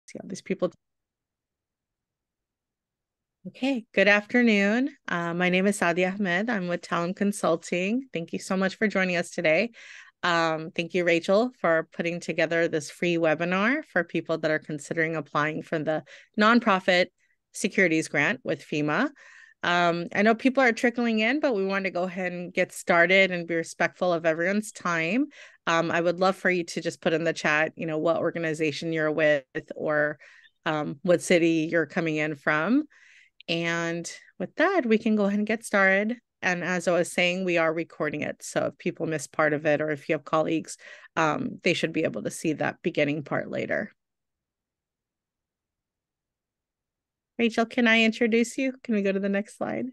See all these people. Okay, good afternoon. My name is Sadia Ahmed. I'm with Talent Consulting. Thank you so much for joining us today. Thank you, Rachel, for putting together this free webinar for people that are considering applying for the nonprofit securities grant with FEMA. I know people are trickling in, but we want to go ahead and get started and be respectful of everyone's time. I would love for you to just put in the chat, what organization you're with or what city you're coming in from. And with that, we can go ahead and get started. And as I was saying, we are recording it. So if people miss part of it, or if you have colleagues, they should be able to see that beginning part later. Rachel, can I introduce you? Can we go to the next slide?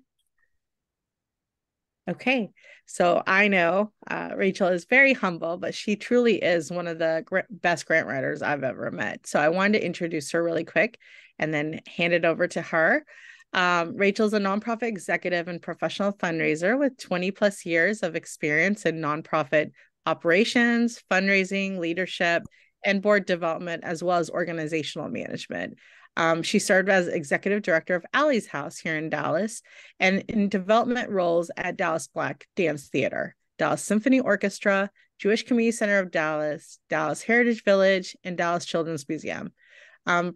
Okay, so I know Rachel is very humble, but she truly is one of the best grant writers I've ever met. So I wanted to introduce her really quick and then hand it over to her. Rachel's a nonprofit executive and professional fundraiser with 20 plus years of experience in nonprofit operations, fundraising, leadership, and board development, as well as organizational management. She served as executive director of Alley's House here in Dallas and in development roles at Dallas Black Dance Theater, Dallas Symphony Orchestra, Jewish Community Center of Dallas, Dallas Heritage Village, and Dallas Children's Museum.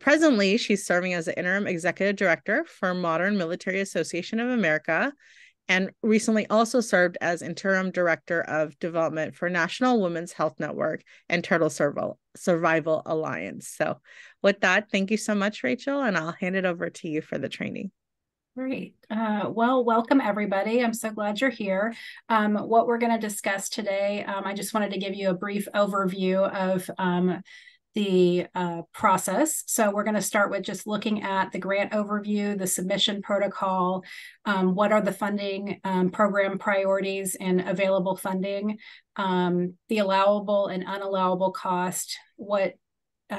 Presently, she's serving as the interim executive director for Modern Military Association of America, and recently also served as interim director of development for National Women's Health Network and Turtle Survival Alliance. So with that, thank you so much, Rachel, and I'll hand it over to you for the training. Great. Well, welcome everybody. I'm so glad you're here. What we're going to discuss today, I just wanted to give you a brief overview of the process. So we're going to start with just looking at the grant overview, the submission protocol, what are the funding program priorities and available funding, the allowable and unallowable cost, what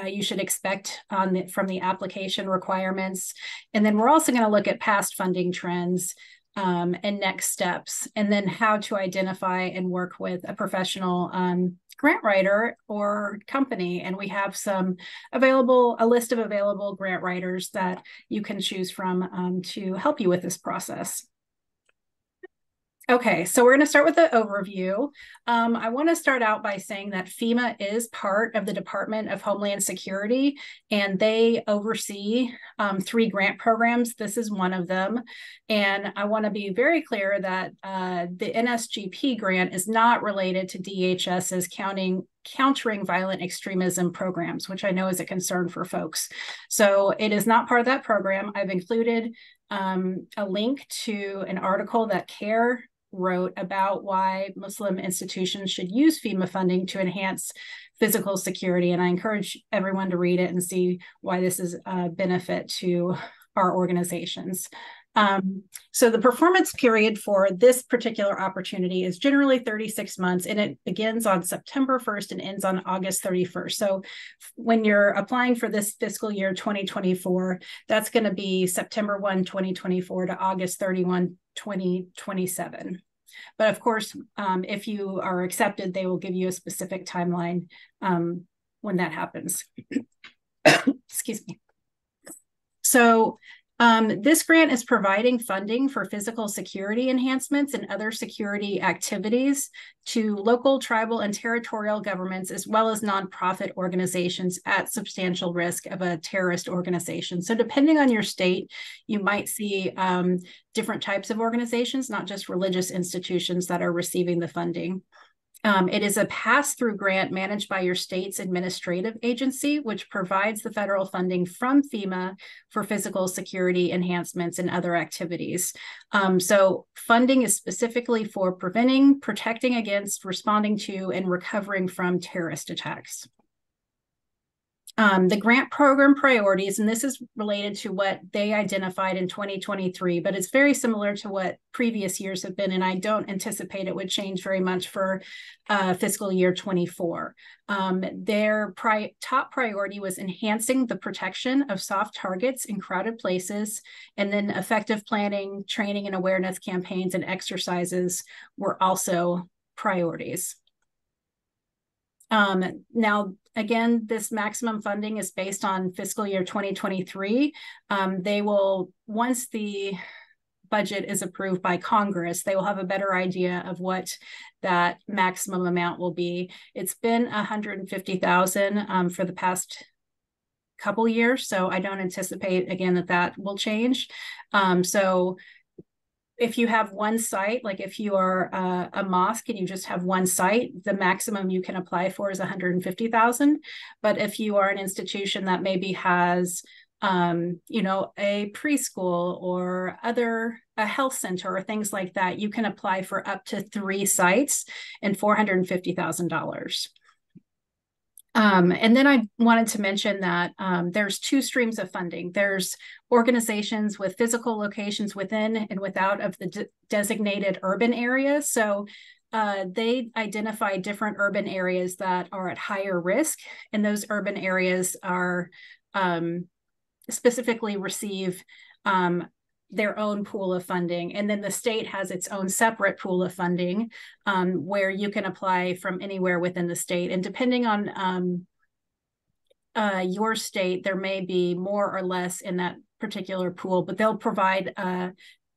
you should expect from the application requirements. And then we're also going to look at past funding trends and next steps, and then how to identify and work with a professional grant writer or company. And we have a list of available grant writers that you can choose from to help you with this process. Okay, so we're going to start with the overview. I want to start out by saying that FEMA is part of the Department of Homeland Security, and they oversee 3 grant programs. This is one of them. And I want to be very clear that the NSGP grant is not related to DHS's countering violent extremism programs, which I know is a concern for folks. So it is not part of that program. I've included a link to an article that CARE wrote about why Muslim institutions should use FEMA funding to enhance physical security. And I encourage everyone to read it and see why this is a benefit to our organizations. So the performance period for this particular opportunity is generally 36 months, and it begins on September 1st and ends on August 31st. So when you're applying for this fiscal year 2024, that's going to be September 1, 2024 to August 31, 2027. But of course, if you are accepted, they will give you a specific timeline when that happens. Excuse me. So this grant is providing funding for physical security enhancements and other security activities to local, tribal, and territorial governments, as well as nonprofit organizations at substantial risk of a terrorist organization. So depending on your state, you might see different types of organizations, not just religious institutions that are receiving the funding. It is a pass-through grant managed by your state's administrative agency, which provides the federal funding from FEMA for physical security enhancements and other activities. So funding is specifically for preventing, protecting against, responding to, and recovering from terrorist attacks. The grant program priorities, and this is related to what they identified in 2023, but it's very similar to what previous years have been, and I don't anticipate it would change very much for fiscal year 24. Their top priority was enhancing the protection of soft targets in crowded places, and then effective planning, training, and awareness campaigns and exercises were also priorities. Now, Again, this maximum funding is based on fiscal year 2023. They will, once the budget is approved by Congress, they will have a better idea of what that maximum amount will be. It's been $150,000 for the past couple years, so I don't anticipate again that will change. So if you have one site, like if you are a mosque and you just have one site, the maximum you can apply for is 150,000. But if you are an institution that maybe has a preschool or a health center or things like that, you can apply for up to 3 sites and $450,000. And then I wanted to mention that there's 2 streams of funding. There's organizations with physical locations within and without of the designated urban areas. So they identify different urban areas that are at higher risk, and those urban areas are specifically receive their own pool of funding. And then the state has its own separate pool of funding where you can apply from anywhere within the state. And depending on your state, there may be more or less in that particular pool, but they'll provide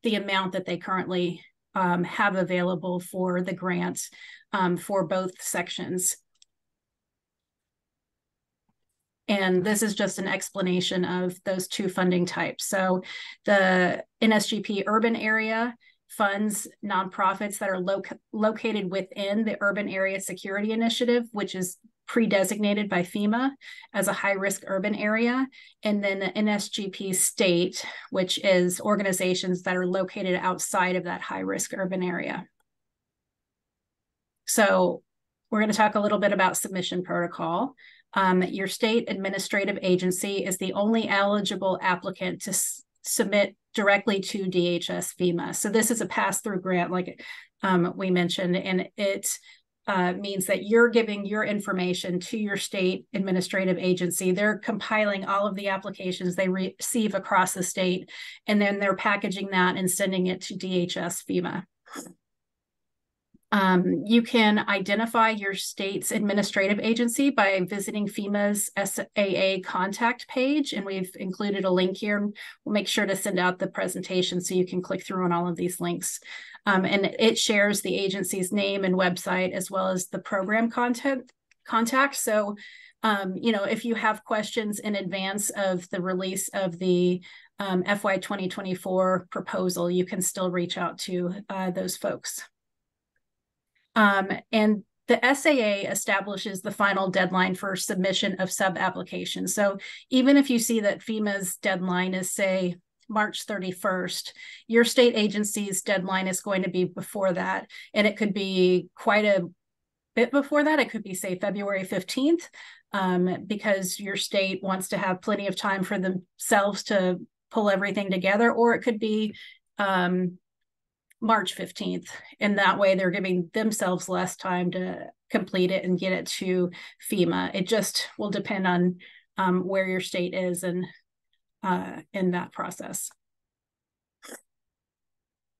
the amount that they currently have available for the grants for both sections. And this is just an explanation of those 2 funding types. So the NSGP urban area funds nonprofits that are located within the Urban Area Security Initiative, which is pre-designated by FEMA as a high-risk urban area. And then the NSGP state, which is organizations that are located outside of that high-risk urban area. So we're going to talk a little bit about submission protocol. Your state administrative agency is the only eligible applicant to submit directly to DHS FEMA. So this is a pass-through grant, like we mentioned, and it means that you're giving your information to your state administrative agency. They're compiling all of the applications they receive across the state, and then they're packaging that and sending it to DHS FEMA. You can identify your state's administrative agency by visiting FEMA's SAA contact page, and we've included a link here. We'll make sure to send out the presentation so you can click through on all of these links. And it shares the agency's name and website as well as the program contact. So, if you have questions in advance of the release of the FY 2024 proposal, you can still reach out to those folks. And the SAA establishes the final deadline for submission of sub-applications. So even if you see that FEMA's deadline is, say, March 31st, your state agency's deadline is going to be before that. And it could be quite a bit before that. It could be, say, February 15th, because your state wants to have plenty of time for themselves to pull everything together, or it could be March 15th. And that way they're giving themselves less time to complete it and get it to FEMA. It just will depend on where your state is and in that process.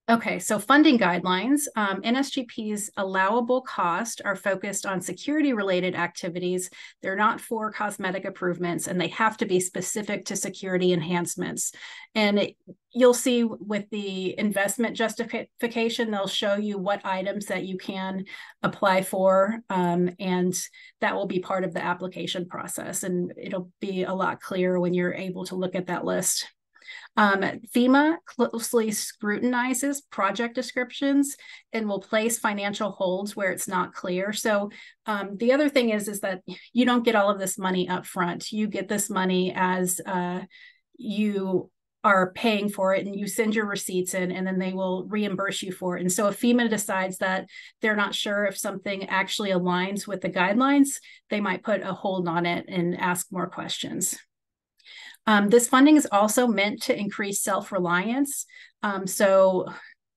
Okay, so funding guidelines. NSGP's allowable costs are focused on security-related activities. They're not for cosmetic improvements, and they have to be specific to security enhancements. And you'll see with the investment justification, they'll show you what items that you can apply for, and that will be part of the application process. And it'll be a lot clearer when you're able to look at that list. FEMA closely scrutinizes project descriptions and will place financial holds where it's not clear. So the other thing is that you don't get all of this money up front. You get this money as you are paying for it, and you send your receipts in, and then they will reimburse you for it. And so if FEMA decides that they're not sure if something actually aligns with the guidelines, they might put a hold on it and ask more questions. This funding is also meant to increase self-reliance. So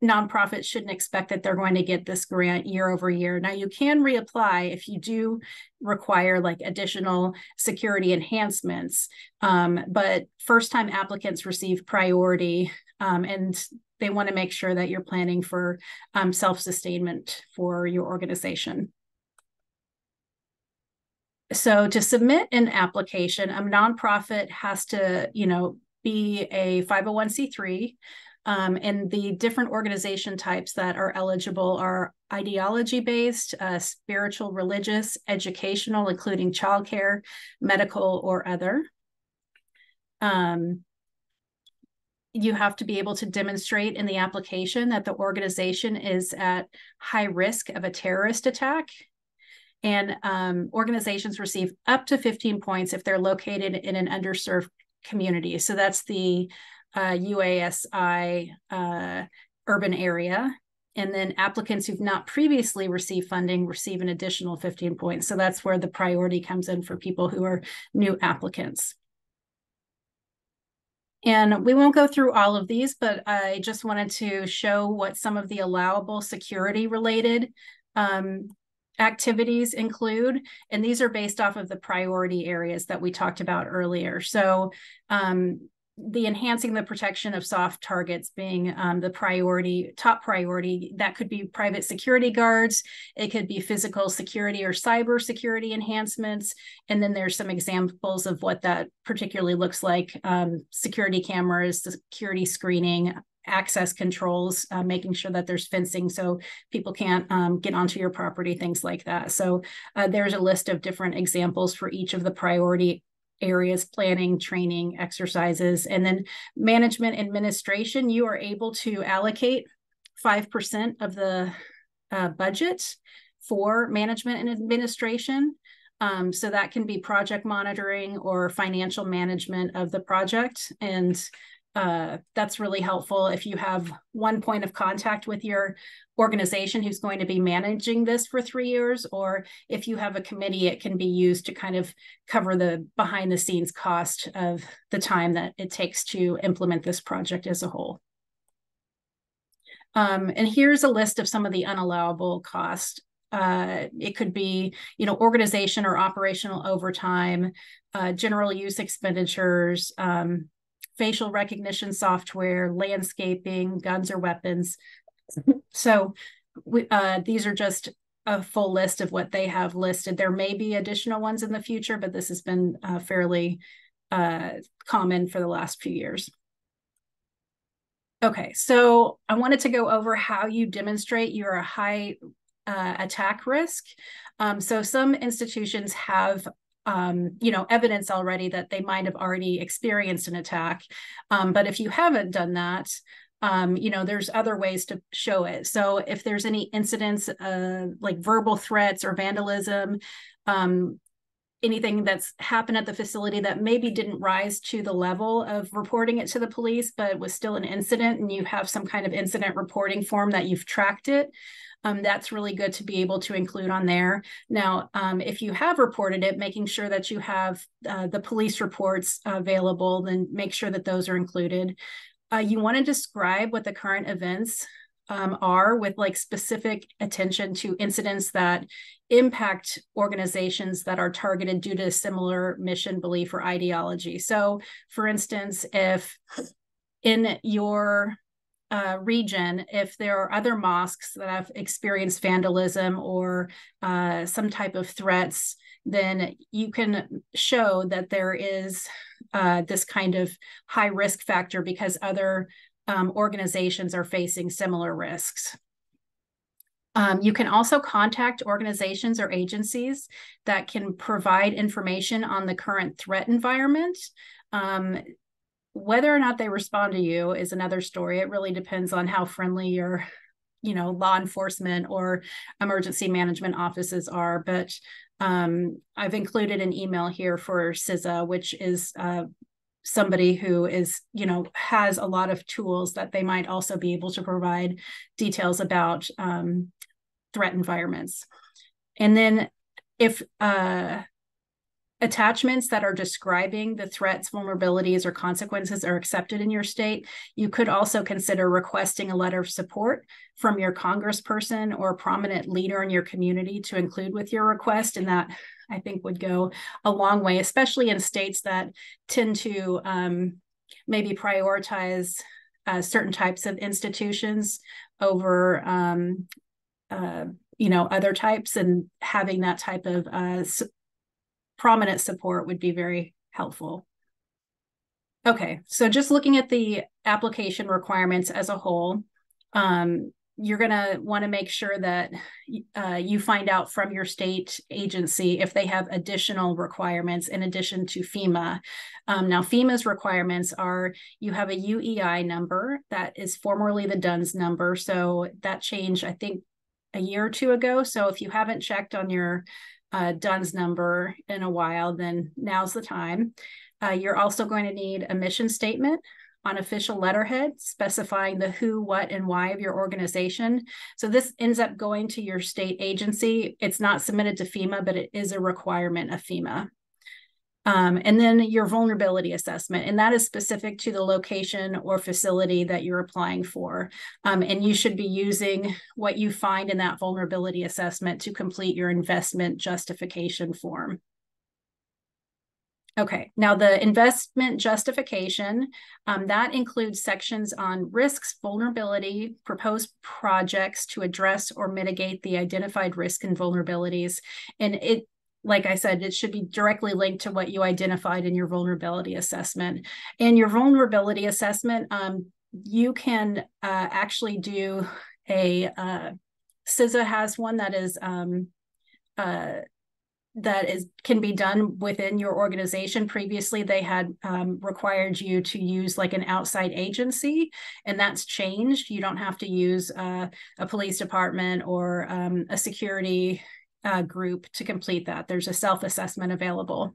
nonprofits shouldn't expect that they're going to get this grant year over year. Now, you can reapply if you do require like additional security enhancements, but first-time applicants receive priority, and they want to make sure that you're planning for self-sustainment for your organization. So to submit an application, a nonprofit has to, be a 501c3. And the different organization types that are eligible are ideology-based, spiritual, religious, educational, including childcare, medical, or other. You have to be able to demonstrate in the application that the organization is at high risk of a terrorist attack. And organizations receive up to 15 points if they're located in an underserved community. So that's the UASI urban area. And then applicants who've not previously received funding receive an additional 15 points. So that's where the priority comes in for people who are new applicants. And we won't go through all of these, but I just wanted to show what some of the allowable security related activities include. And these are based off of the priority areas that we talked about earlier. So the enhancing the protection of soft targets being the top priority, that could be private security guards, it could be physical security or cyber security enhancements. And then there's some examples of what that particularly looks like: security cameras, security screening, access controls, making sure that there's fencing so people can't get onto your property, things like that. So there's a list of different examples for each of the priority areas: planning, training, exercises. And then management administration, you are able to allocate 5% of the budget for management and administration. So that can be project monitoring or financial management of the project. And that's really helpful if you have one point of contact with your organization who's going to be managing this for 3 years, or if you have a committee, it can be used to kind of cover the behind the scenes cost of the time that it takes to implement this project as a whole. And here's a list of some of the unallowable costs. It could be, organization or operational overtime, general use expenditures, facial recognition software, landscaping, guns or weapons. So these are just a full list of what they have listed. There may be additional ones in the future, but this has been fairly common for the last few years. Okay, so I wanted to go over how you demonstrate you're a high attack risk. So some institutions have evidence already that they might have already experienced an attack. But if you haven't done that, there's other ways to show it. So if there's any incidents like verbal threats or vandalism, anything that's happened at the facility that maybe didn't rise to the level of reporting it to the police, but was still an incident, and you have some kind of incident reporting form that you've tracked it, that's really good to be able to include on there. Now, if you have reported it, making sure that you have the police reports available, then make sure that those are included. You want to describe what the current events are, with like specific attention to incidents that impact organizations that are targeted due to similar mission, belief, or ideology. So for instance, if in your region, if there are other mosques that have experienced vandalism or some type of threats, then you can show that there is this kind of high risk factor because other organizations are facing similar risks. You can also contact organizations or agencies that can provide information on the current threat environment. Whether or not they respond to you is another story. It really depends on how friendly your, law enforcement or emergency management offices are. But I've included an email here for CISA, which is somebody who is, has a lot of tools that they might also be able to provide details about threat environments. And then if attachments that are describing the threats, vulnerabilities, or consequences are accepted in your state, you could also consider requesting a letter of support from your congressperson or prominent leader in your community to include with your request. And that, I think, would go a long way, especially in states that tend to maybe prioritize certain types of institutions over other types, and having that type of prominent support would be very helpful. Okay, so just looking at the application requirements as a whole, you're going to want to make sure that you find out from your state agency if they have additional requirements in addition to FEMA. Now, FEMA's requirements are you have a UEI number that is formerly the DUNS number. So that changed, I think, a year or two ago. So if you haven't checked on your DUNS number in a while, then now's the time. You're also going to need a mission statement on official letterhead specifying the who, what, and why of your organization. So this ends up going to your state agency. It's not submitted to FEMA, but it is a requirement of FEMA. And then your vulnerability assessment, and that is specific to the location or facility that you're applying for. And you should be using what you find in that vulnerability assessment to complete your investment justification form. Okay, now the investment justification, that includes sections on risks, vulnerability, proposed projects to address or mitigate the identified risk and vulnerabilities. And it, like I said, it should be directly linked to what you identified in your vulnerability assessment. In your vulnerability assessment, you can actually do a, CISA has one that is, can be done within your organization. Previously, they had required you to use like an outside agency, and that's changed. You don't have to use a police department or a security group to complete that. There's a self-assessment available.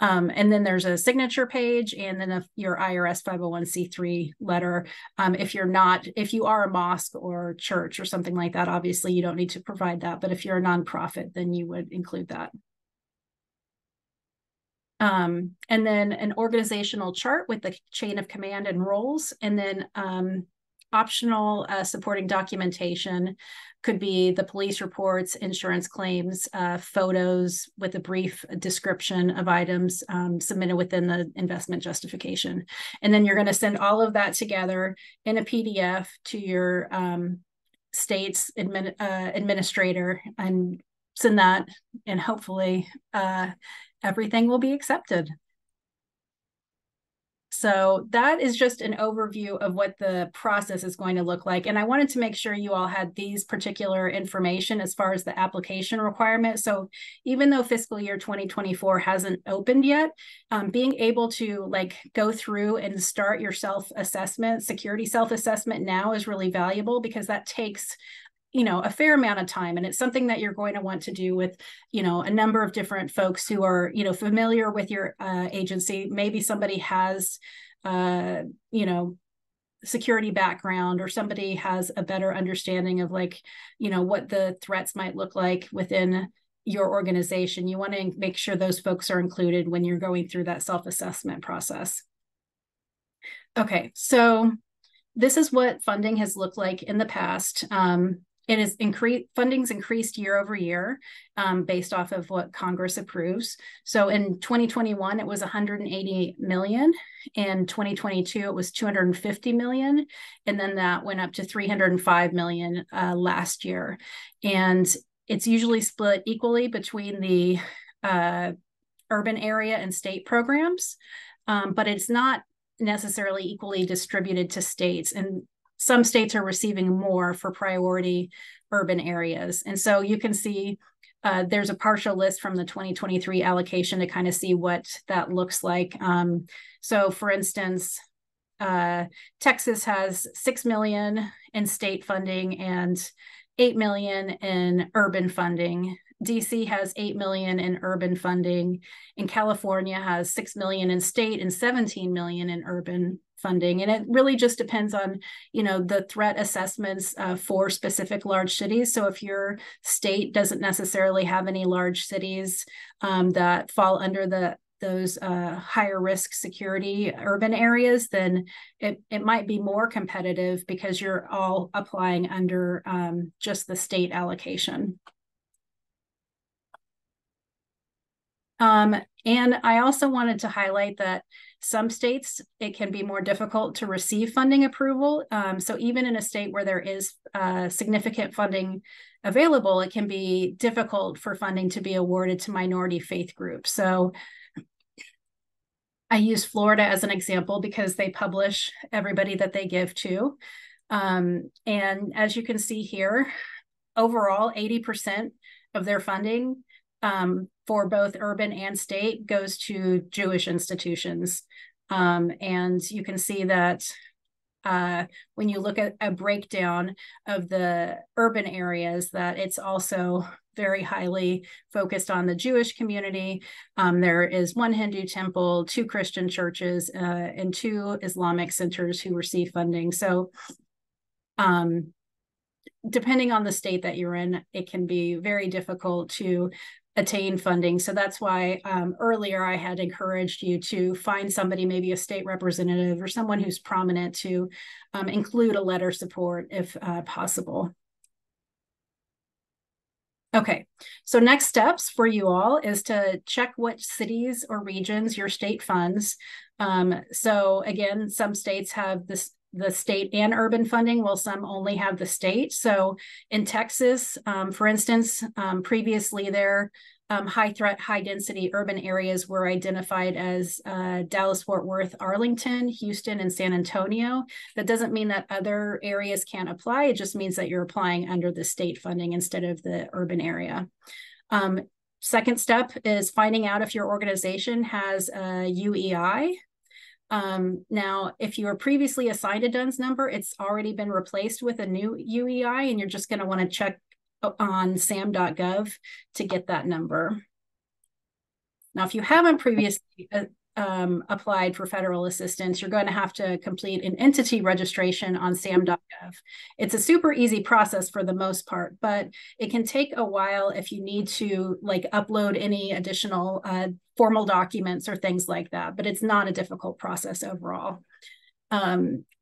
And then there's a signature page, and then your IRS 501c3 letter. If you are a mosque or church or something like that, obviously you don't need to provide that. But if you're a nonprofit, then you would include that. And then an organizational chart with the chain of command and roles, and then optional supporting documentation could be the police reports, insurance claims, photos with a brief description of items submitted within the investment justification. And then you're going to send all of that together in a PDF to your state's administrator and send that, and hopefully everything will be accepted. So that is just an overview of what the process is going to look like. And I wanted to make sure you all had these particular information as far as the application requirement. So even though fiscal year 2024 hasn't opened yet, being able to like go through and start your self-assessment, security self-assessment now is really valuable, because that takes a fair amount of time. And it's something that you're going to want to do with, a number of different folks who are, familiar with your agency. Maybe somebody has, security background, or somebody has a better understanding of what the threats might look like within your organization. You want to make sure those folks are included when you're going through that self-assessment process. Okay, so this is what funding has looked like in the past. It is funding's increased year over year based off of what Congress approves. So in 2021, it was 180 million. In 2022, it was 250 million. And then that went up to 305 million last year. And it's usually split equally between the urban area and state programs, but it's not necessarily equally distributed to states. And some states are receiving more for priority urban areas. And so you can see there's a partial list from the 2023 allocation to kind of see what that looks like. So for instance, Texas has 6 million in state funding and 8 million in urban funding. DC has 8 million in urban funding, and California has 6 million in state and 17 million in urban funding. And it really just depends on, the threat assessments for specific large cities. So if your state doesn't necessarily have any large cities that fall under those higher risk security urban areas, then it might be more competitive because you're all applying under just the state allocation. And I also wanted to highlight that some states, it can be more difficult to receive funding approval. So even in a state where there is significant funding available, it can be difficult for funding to be awarded to minority faith groups. So I use Florida as an example because they publish everybody that they give to. And as you can see here, overall, 80% of their funding for both urban and state goes to Jewish institutions. And you can see that when you look at a breakdown of the urban areas, that it's also very highly focused on the Jewish community. There is one Hindu temple, 2 Christian churches, and 2 Islamic centers who receive funding. So depending on the state that you're in, it can be very difficult to attain funding. So that's why earlier I had encouraged you to find somebody, maybe a state representative or someone who's prominent, to include a letter support if possible. Okay, so next steps for you all is to check which cities or regions your state funds. So again, some states have the state and urban funding, while some only have the state. So in Texas, for instance, previously their high threat, high density urban areas were identified as Dallas, Fort Worth, Arlington, Houston, and San Antonio. That doesn't mean that other areas can't apply. It just means that you're applying under the state funding instead of the urban area. Second step is finding out if your organization has a UEI. Now, if you were previously assigned a DUNS number, it's already been replaced with a new UEI, and you're just going to want to check on sam.gov to get that number. Now, if you haven't previously applied for federal assistance, you're going to have to complete an entity registration on sam.gov. It's a super easy process for the most part, but it can take a while if you need to upload any additional formal documents or things like that, but it's not a difficult process overall.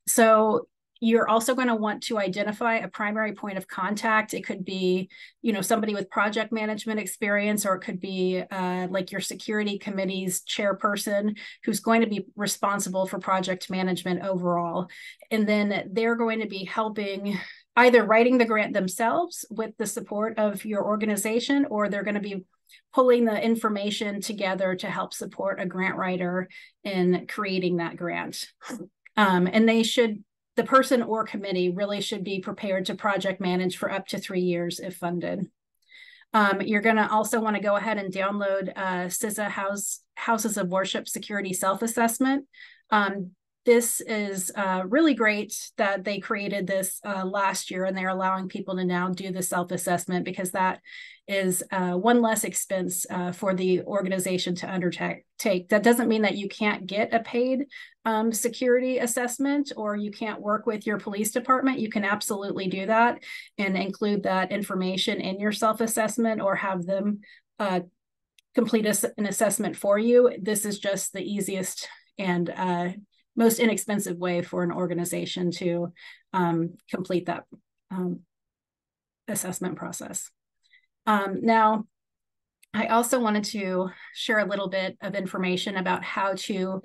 So you're also going to want to identify a primary point of contact. It could be, somebody with project management experience, or it could be like your security committee's chairperson who's going to be responsible for project management overall. And then they're going to be helping either writing the grant themselves with the support of your organization, or they're going to be pulling the information together to help support a grant writer in creating that grant. And the person or committee really should be prepared to project manage for up to 3 years if funded. You're going to also want to go ahead and download CISA Houses of Worship Security Self-Assessment. This is really great that they created this last year, and they're allowing people to now do the self-assessment, because that is one less expense for the organization to undertake. That doesn't mean that you can't get a paid security assessment, or you can't work with your police department. You can absolutely do that and include that information in your self-assessment, or have them complete an assessment for you. This is just the easiest and most inexpensive way for an organization to complete that assessment process. Now, I also wanted to share a little bit of information about how to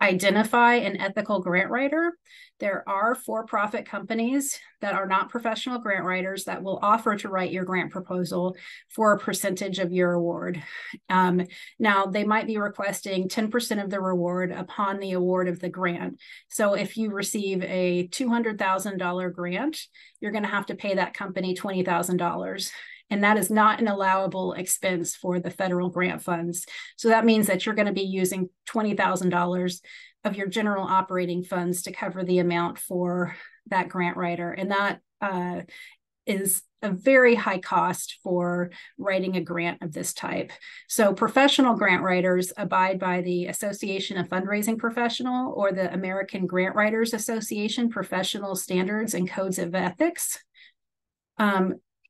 identify an ethical grant writer. There are for-profit companies that are not professional grant writers that will offer to write your grant proposal for a percentage of your award. Now, they might be requesting 10% of the reward upon the award of the grant. So if you receive a $200,000 grant, you're going to have to pay that company $20,000. And that is not an allowable expense for the federal grant funds. So that means that you're going to be using $20,000 of your general operating funds to cover the amount for that grant writer. And that is a very high cost for writing a grant of this type. So professional grant writers abide by the Association of Fundraising Professional, or the American Grant Writers Association Professional Standards and Codes of Ethics.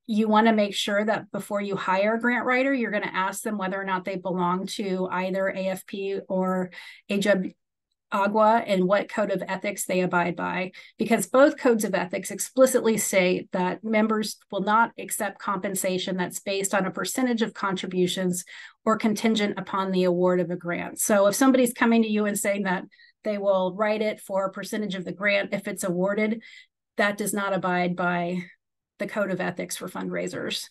You want to make sure that before you hire a grant writer, you're going to ask them whether or not they belong to either AFP or AGWA and what code of ethics they abide by, because both codes of ethics explicitly say that members will not accept compensation that's based on a percentage of contributions or contingent upon the award of a grant. So if somebody's coming to you and saying that they will write it for a percentage of the grant if it's awarded, that does not abide by the code of ethics for fundraisers.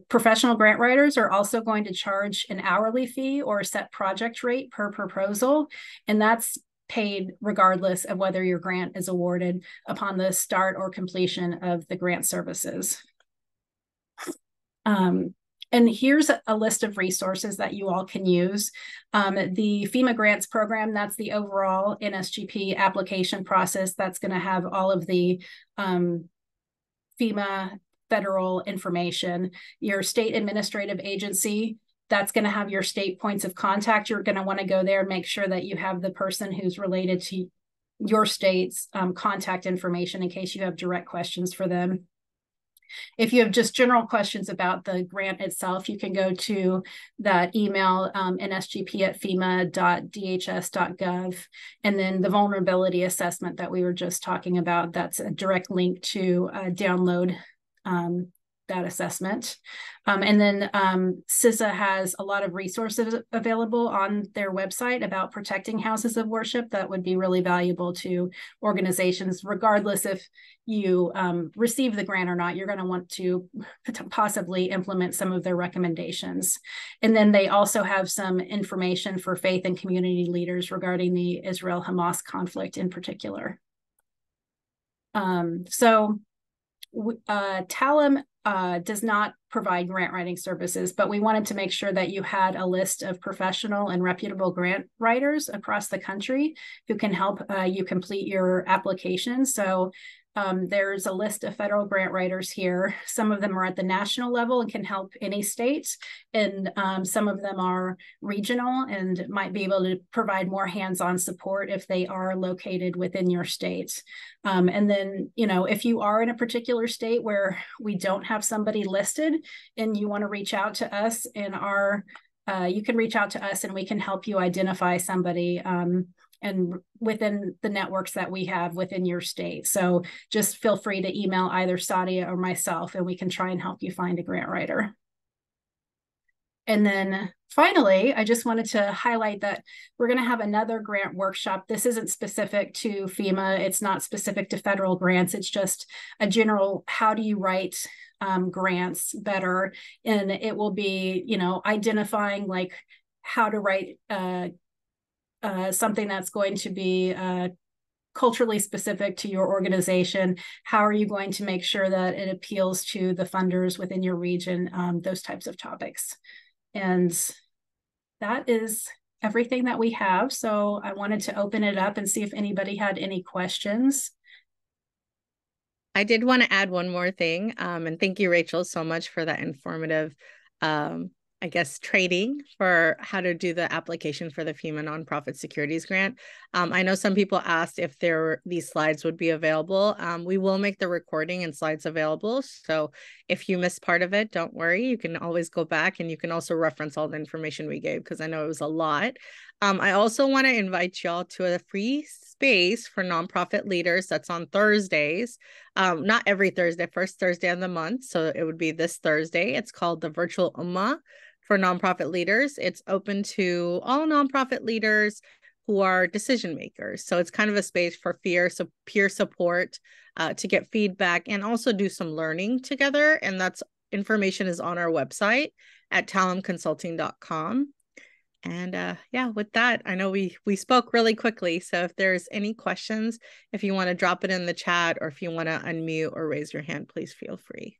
Professional grant writers are also going to charge an hourly fee or a set project rate per proposal, and that's paid regardless of whether your grant is awarded upon the start or completion of the grant services. And here's a list of resources that you all can use. The FEMA grants program, that's the overall NSGP application process. That's going to have all of the FEMA federal information. Your state administrative agency, that's going to have your state points of contact. You're going to want to go there and make sure that you have the person who's related to your state's contact information in case you have direct questions for them. If you have just general questions about the grant itself, you can go to that email, nsgp@fema.dhs.gov. And then the vulnerability assessment that we were just talking about, that's a direct link to download that assessment. And then CISA has a lot of resources available on their website about protecting houses of worship that would be really valuable to organizations, regardless if you receive the grant or not. You're going to want to possibly implement some of their recommendations. And then they also have some information for faith and community leaders regarding the Israel-Hamas conflict in particular. Talem does not provide grant writing services, but we wanted to make sure that you had a list of professional and reputable grant writers across the country who can help you complete your application. So there's a list of federal grant writers here. Some of them are at the national level and can help any state, and some of them are regional and might be able to provide more hands-on support if they are located within your state. And then, you know, if you are in a particular state where we don't have somebody listed and you want to reach out to us in our, you can reach out to us and we can help you identify somebody and within the networks that we have within your state. So just feel free to email either Sadia or myself, and we can try and help you find a grant writer. And then finally, I just wanted to highlight that we're going to have another grant workshop. This isn't specific to FEMA. It's not specific to federal grants. It's just a general, how do you write grants better? And it will be, you know, identifying like how to write something that's going to be culturally specific to your organization. How are you going to make sure that it appeals to the funders within your region? Those types of topics. And that is everything that we have. So I wanted to open it up and see if anybody had any questions. I did want to add one more thing. And thank you, Rachel, so much for that informative I guess, training for how to do the application for the FEMA Nonprofit Securities Grant. I know some people asked if these slides would be available. We will make the recording and slides available. So if you missed part of it, don't worry. You can always go back, and you can also reference all the information we gave because I know it was a lot. I also want to invite y'all to a free space for nonprofit leaders that's on Thursdays. Not every Thursday, first Thursday of the month. So it would be this Thursday. It's called the Virtual Ummah for Nonprofit Leaders. It's open to all nonprofit leaders who are decision makers. So it's kind of a space for peer support to get feedback and also do some learning together. And that's information is on our website at talemconsulting.com. And yeah, with that, I know we spoke really quickly. So if there's any questions, if you want to drop it in the chat or if you want to unmute or raise your hand, please feel free.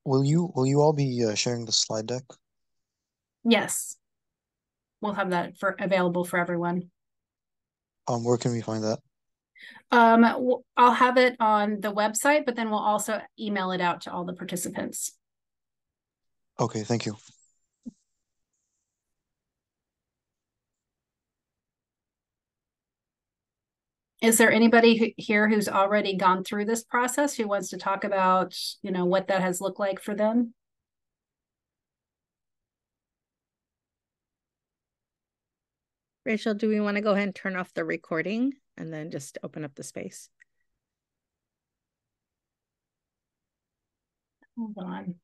Will you all be sharing the slide deck? Yes. We'll have that available for everyone. Where can we find that? I'll have it on the website, but then we'll also email it out to all the participants. Okay, thank you. Is there anybody here who's already gone through this process who wants to talk about, you know, what that has looked like for them? Rachel, do we want to go ahead and turn off the recording and then just open up the space? Hold on.